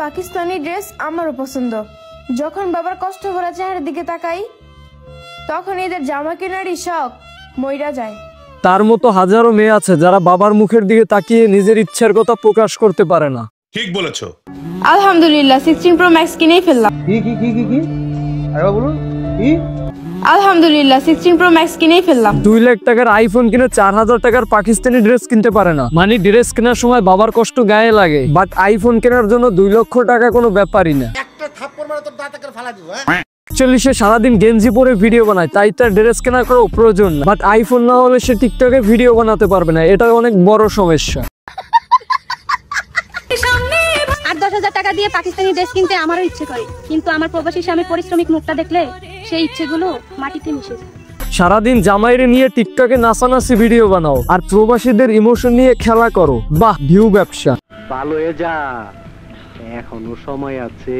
Pakistani dress আমারও পছন্দ। যখন বাবার কষ্ট ভরা চেহারার দিকে তাকাই তখন এদের জামা কেনারই শখ মইরা যায়। তার মতো হাজারো মেয়ে আছে যারা বাবার মুখের দিকে তাকিয়ে নিজের ইচ্ছার কথা প্রকাশ করতে পারে না। ঠিক বলেছো। আলহামদুলিল্লাহ 16 প্রো ম্যাক্স কিনেই ফেললাম। কি আরে বলুন কি? আলহামদুলিল্লাহ 16 প্রো ম্যাক্স কিনেই ফেললাম। 2 লাখ টাকার আইফোন কিনে 4000 টাকার পাকিস্তানি ড্রেস কিনতে পারে না। মানে ড্রেস কেনার সময় বাবার কষ্ট গায়ে লাগে, বাট আইফোন কেনার জন্য 2 লক্ষ টাকা কোনো ব্যাপারই না। একটা থাপ্পড় মারা তোর দাঁতে করে ফালা দিব। অ্যাকচুয়ালি সে সারাদিন গেঞ্জি পরে ভিডিও বানায়, তাই তার ড্রেস কেনার কোনো প্রয়োজন না। বাট আইফোন না হলে সে টিকটকে ভিডিও বানাতে পারবে না, এটা অনেক বড় সমস্যা। 8-10 হাজার টাকা দিয়ে পাকিস্তানি ড্রেস কিনতে আমারও ইচ্ছে করে, কিন্তু আমার প্রবাসী স্বামীর পরিশ্রমিক মুখটা দেখলে সেই ইচ্ছেগুলো মাটিতে মিশে যায়। সারাদিন জামাইরে নিয়ে টিকটকে নাচানাচি ভিডিও বানাও আর প্রবাসীদের ইমোশন নিয়ে খেলা করো। বাহ, ভিউ ব্যবসা। ভালো হয়ে যা, এখনো সময় আছে।